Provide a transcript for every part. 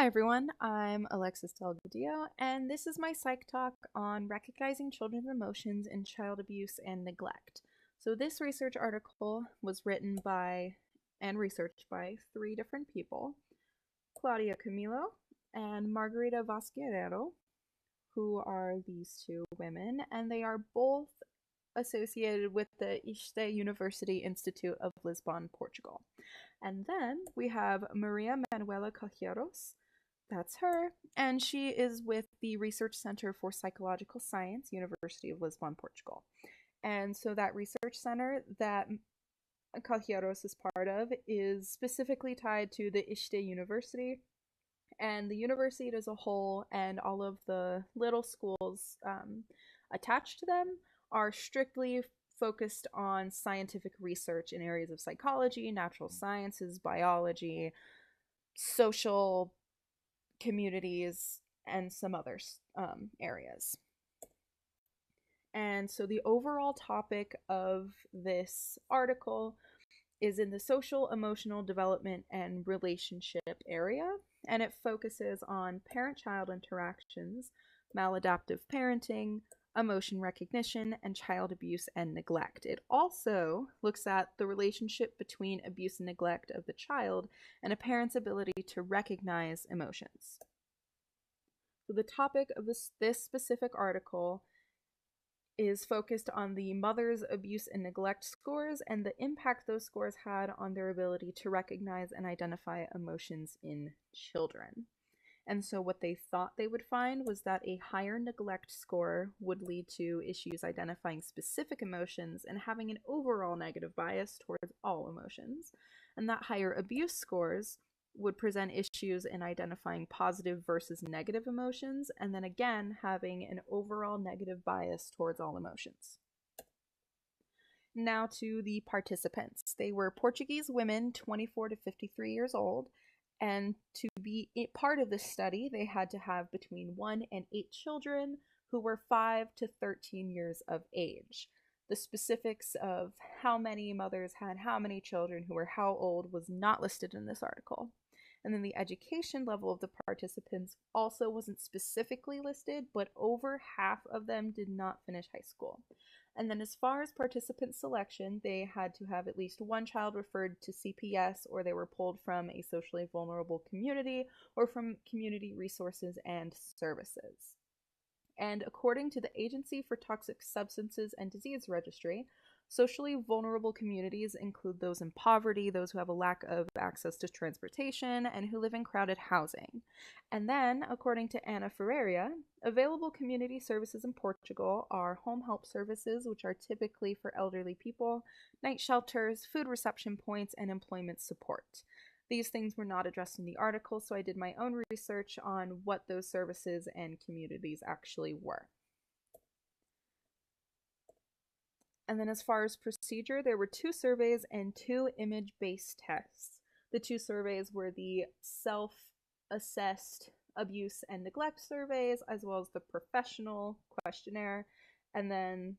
Hi everyone, I'm Alexis Delgadillo, and this is my psych talk on recognizing children's emotions in child abuse and neglect. So this research article was written by and researched by three different people, Claudia Camilo and Margarita Vasquerero, who are these two women, and they are both associated with the Iste University Institute of Lisbon, Portugal. And then we have Maria Manuela Cajeros. That's her. And she is with the Research Center for Psychological Science, University of Lisbon, Portugal. And so that research center that Cajeros is part of is specifically tied to the Iste University. And the university as a whole and all of the little schools attached to them are strictly focused on scientific research in areas of psychology, natural sciences, biology, social communities, and some other areas. And so the overall topic of this article is in the social, emotional development, and relationship area, and it focuses on parent-child interactions, maladaptive parenting, emotion recognition, and child abuse and neglect. It also looks at the relationship between abuse and neglect of the child and a parent's ability to recognize emotions. So the topic of this specific article is focused on the mother's abuse and neglect scores and the impact those scores had on their ability to recognize and identify emotions in children. And so what they thought they would find was that a higher neglect score would lead to issues identifying specific emotions and having an overall negative bias towards all emotions. And that higher abuse scores would present issues in identifying positive versus negative emotions, and then again having an overall negative bias towards all emotions. Now to the participants. They were Portuguese women, 24 to 53 years old, and to be part of this study, they had to have between 1 and 8 children who were 5 to 13 years of age. The specifics of how many mothers had how many children who were how old was not listed in this article. And then the education level of the participants also wasn't specifically listed, but over half of them did not finish high school. And then as far as participant selection, they had to have at least one child referred to CPS, or they were pulled from a socially vulnerable community or from community resources and services. And according to the Agency for Toxic Substances and Disease Registry, socially vulnerable communities include those in poverty, those who have a lack of access to transportation, and who live in crowded housing. And then, according to Ana Ferreira, available community services in Portugal are home help services, which are typically for elderly people, night shelters, food reception points, and employment support. These things were not addressed in the article, so I did my own research on what those services and communities actually were. And then as far as procedure, there were 2 surveys and 2 image-based tests. The 2 surveys were the self-assessed abuse and neglect surveys, as well as the professional questionnaire. And then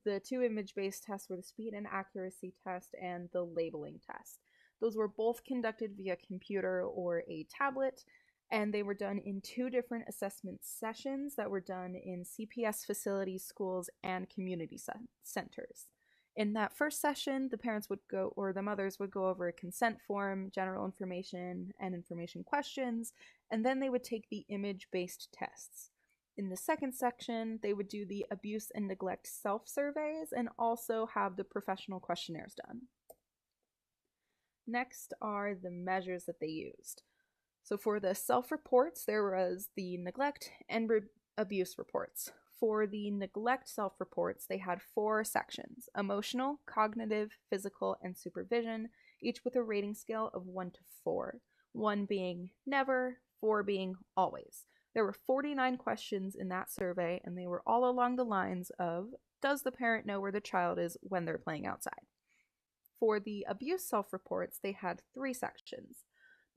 the 2 image-based tests were the speed and accuracy test and the labeling test. Those were both conducted via computer or a tablet, and they were done in 2 different assessment sessions that were done in CPS facilities, schools, and community centers. In that first session, the parents would go, or the mothers would go over a consent form, general information, and information questions, and then they would take the image-based tests. In the second section, they would do the abuse and neglect self-surveys and also have the professional questionnaires done. Next are the measures that they used. So for the self-reports, there was the neglect and abuse reports. For the neglect self-reports, they had 4 sections: emotional, cognitive, physical, and supervision, each with a rating scale of 1 to 4, 1 being never, 4 being always. There were 49 questions in that survey, and they were all along the lines of, does the parent know where the child is when they're playing outside? For the abuse self-reports, they had 3 sections: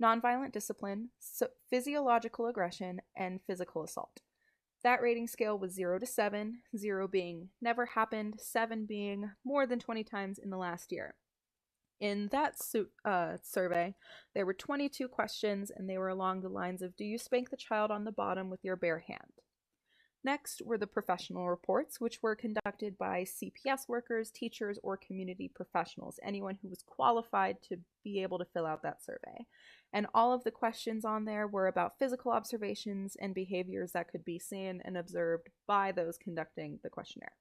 nonviolent discipline, physiological aggression, and physical assault. That rating scale was 0 to 7, 0 being never happened, 7 being more than 20 times in the last year. In that survey, there were 22 questions, and they were along the lines of, do you spank the child on the bottom with your bare hand? Next were the professional reports, which were conducted by CPS workers, teachers, or community professionals, anyone who was qualified to be able to fill out that survey. And all of the questions on there were about physical observations and behaviors that could be seen and observed by those conducting the questionnaire.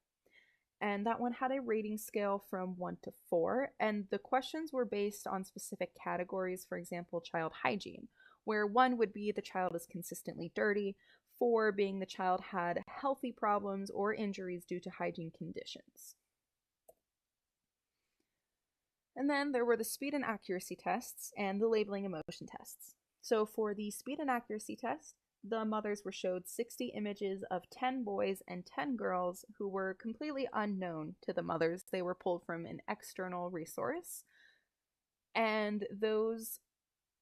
And that one had a rating scale from 1 to 4, and the questions were based on specific categories, for example, child hygiene, where 1 would be the child is consistently dirty, 4 being the child had healthy problems or injuries due to hygiene conditions. And then there were the speed and accuracy tests and the labeling emotion tests. So for the speed and accuracy test, the mothers were showed 60 images of 10 boys and 10 girls who were completely unknown to the mothers. They were pulled from an external resource. And those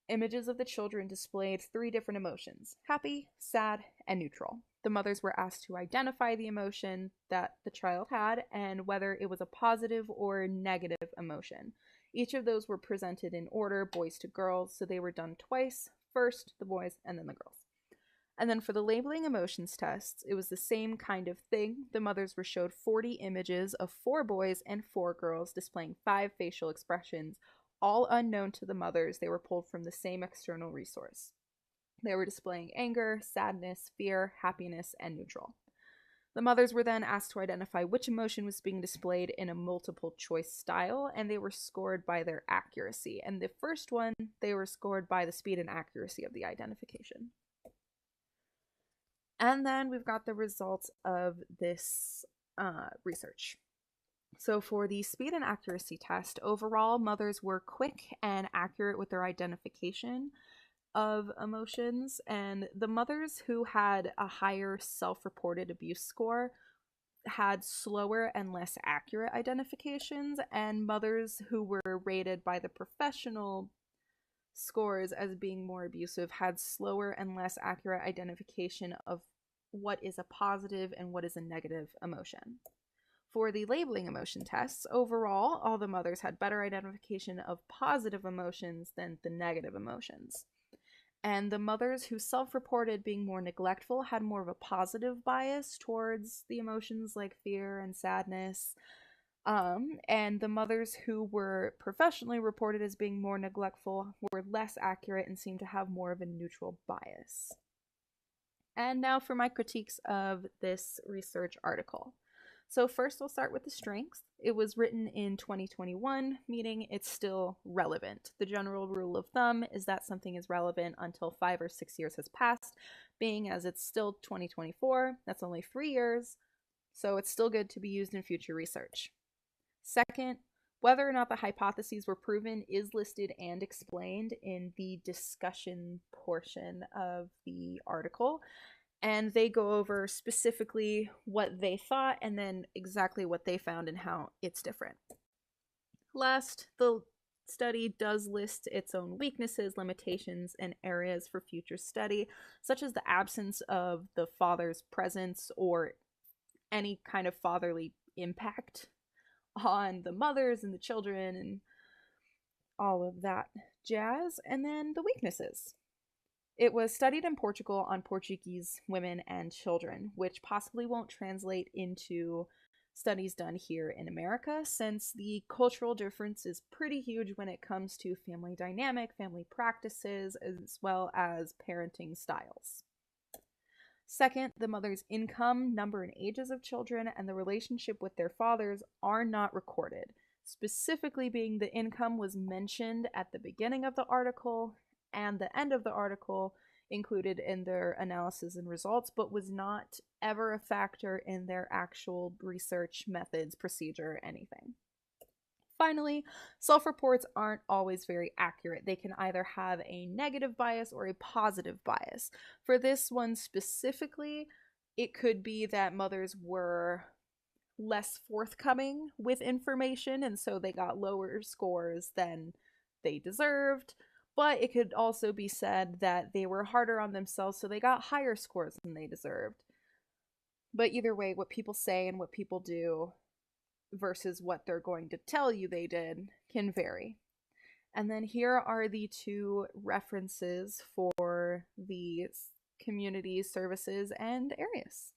images of the children displayed 3 different emotions: happy, sad, and neutral. The mothers were asked to identify the emotion that the child had and whether it was a positive or negative emotion. Each of those were presented in order, boys to girls, so they were done twice, first the boys and then the girls. And then for the labeling emotions tests, it was the same kind of thing. The mothers were showed 40 images of 4 boys and 4 girls displaying 5 facial expressions, all unknown to the mothers. They were pulled from the same external resource. They were displaying anger, sadness, fear, happiness, and neutral. The mothers were then asked to identify which emotion was being displayed in a multiple choice style, and they were scored by their accuracy. And the first one, they were scored by the speed and accuracy of the identification. And then we've got the results of this research. So for the speed and accuracy test, overall, mothers were quick and accurate with their identification of emotions, and the mothers who had a higher self-reported abuse score had slower and less accurate identifications, and mothers who were rated by the professional scores as being more abusive had slower and less accurate identification of what is a positive and what is a negative emotion. For the labeling emotion tests, overall, all the mothers had better identification of positive emotions than the negative emotions. And the mothers who self-reported being more neglectful had more of a positive bias towards the emotions like fear and sadness. And the mothers who were professionally reported as being more neglectful were less accurate and seemed to have more of a neutral bias. And now for my critiques of this research article. So first we'll start with the strengths. It was written in 2021, meaning it's still relevant. The general rule of thumb is that something is relevant until 5 or 6 years has passed, being as it's still 2024, that's only 3 years, so it's still good to be used in future research. Second, whether or not the hypotheses were proven is listed and explained in the discussion portion of the article. And they go over specifically what they thought and then exactly what they found and how it's different. Last, the study does list its own weaknesses, limitations, and areas for future study, such as the absence of the father's presence or any kind of fatherly impact on the mothers and the children and all of that jazz. And then the weaknesses. It was studied in Portugal on Portuguese women and children, which possibly won't translate into studies done here in America, since the cultural difference is pretty huge when it comes to family dynamic, family practices, as well as parenting styles. Second, the mother's income, number, and ages of children, and the relationship with their fathers are not recorded. Specifically being the income was mentioned at the beginning of the article and the end of the article included in their analysis and results, but was not ever a factor in their actual research methods, procedure, anything. Finally, self-reports aren't always very accurate. They can either have a negative bias or a positive bias. For this one specifically, it could be that mothers were less forthcoming with information, and so they got lower scores than they deserved. But it could also be said that they were harder on themselves, so they got higher scores than they deserved. But either way, what people say and what people do versus what they're going to tell you they did can vary. And then here are the two references for the community services and areas.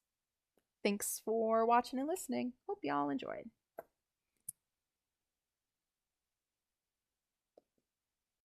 Thanks for watching and listening. Hope y'all enjoyed.